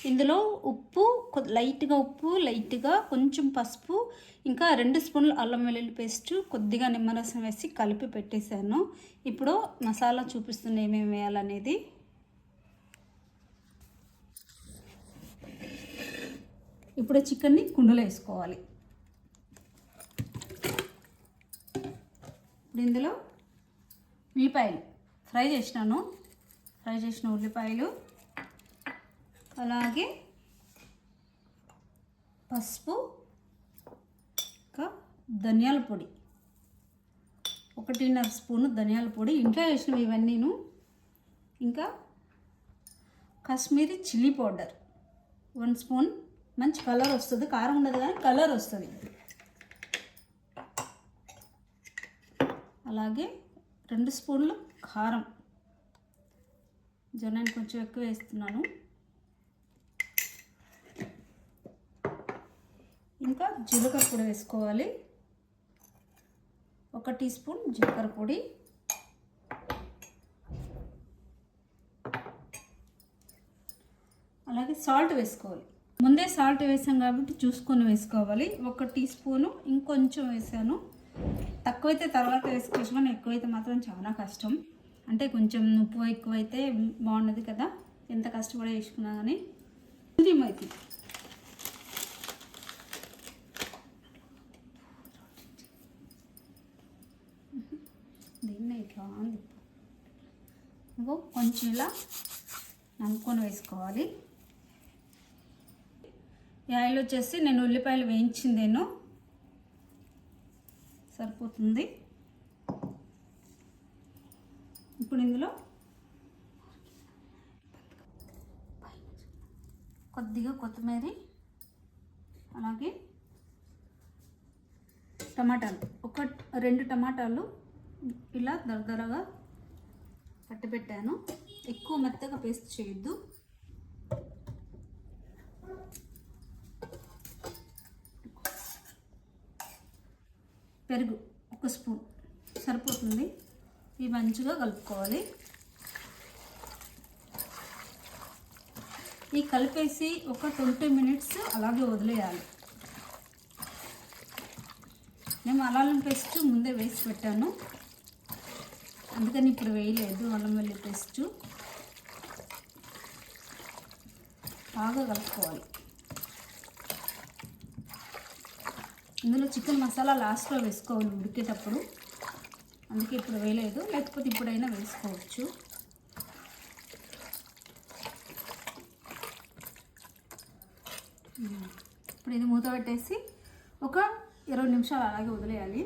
ఇందులో ఉప్పు, లైట్గా ఉప్పు, లైట్గా కొంచెం పసుపు, ఇంకా 2 స్పూన్లు అల్లం వెల్లుల్లి పేస్టు, కొద్దిగా నిమ్మరసం వేసి కలిపి పెట్టేశాను. ఇప్పుడు మసాలా చూపిస్తున్నా ఏమేమి వేయాలనేది. ఇప్పుడు చికెన్ని కుండలో వేసుకోవాలి. ఇప్పుడు ఇందులో ఉల్లిపాయలు ఫ్రై చేసిన ఉల్లిపాయలు, అలాగే పసుపు, ఇంకా ధనియాల పొడి, 1.5 స్పూను ధనియాల పొడి ఇంట్లో వేసినవి ఇవన్నీను, ఇంకా కాశ్మీరీ చిల్లీ పౌడర్ 1 స్పూన్. మంచి కలర్ వస్తుంది, కారం ఉండదు కానీ కలర్ వస్తుంది. అలాగే 2 స్పూన్లు కారం, జొన్నని కొంచెం ఎక్కువ వేస్తున్నాను. ఇంకా జీలకర్ర పొడి వేసుకోవాలి, 1 టీ స్పూన్ జీలకర్ర పొడి. అలాగే సాల్ట్ వేసుకోవాలి. ముందే సాల్ట్ వేసాం కాబట్టి చూసుకొని వేసుకోవాలి. 1 టీ స్పూను ఇంకొంచెం వేసాను. తక్కువైతే తర్వాత వేసుకోవచ్చు, కానీ ఎక్కువైతే మాత్రం చాలా కష్టం. అంటే కొంచెం ఉప్పు ఎక్కువైతే బాగున్నది కదా, ఎంత కష్టపడి వేసుకున్నా కానీ. అయితే దీన్ని ఇట్లా నువ్వు కొంచెం ఇలా నమ్ముకొని వేసుకోవాలి. ఈ ఆయిల్ వచ్చేసి నేను ఉల్లిపాయలు వేయించిందేను, సరిపోతుంది. ఇప్పుడు ఇందులో కొద్దిగా కొత్తిమీర, అలాగే టమాటాలు, 2 టమాటాలు ఇలా దరదరగా కట్టిపెట్టాను. ఎక్కువ మెత్తగా పేస్ట్ చేయొద్దు. పెరుగు 1 స్పూన్ సరిపోతుంది. ఇవి మంచిగా కలుపుకోవాలి. ఈ కలిపేసి ఒక 20 మినిట్స్ అలాగే వదిలేయాలి. నేను అల్లం పేస్ట్ ముందే వేసి పెట్టాను, అందుకని ఇప్పుడు వేయలేదు. అల్లం వెల్లుల్లి పేస్టు బాగా కలుపుకోవాలి. ఇందులో చికెన్ మసాలా లాస్ట్లో వేసుకోవాలి ఉడికేటప్పుడు, అందుకే ఇప్పుడు వేయలేదు, లేకపోతే ఇప్పుడైనా వేసుకోవచ్చు. ఇప్పుడు ఇది మూత పెట్టేసి ఒక 20 నిమిషాలు అలాగే వదిలేయాలి.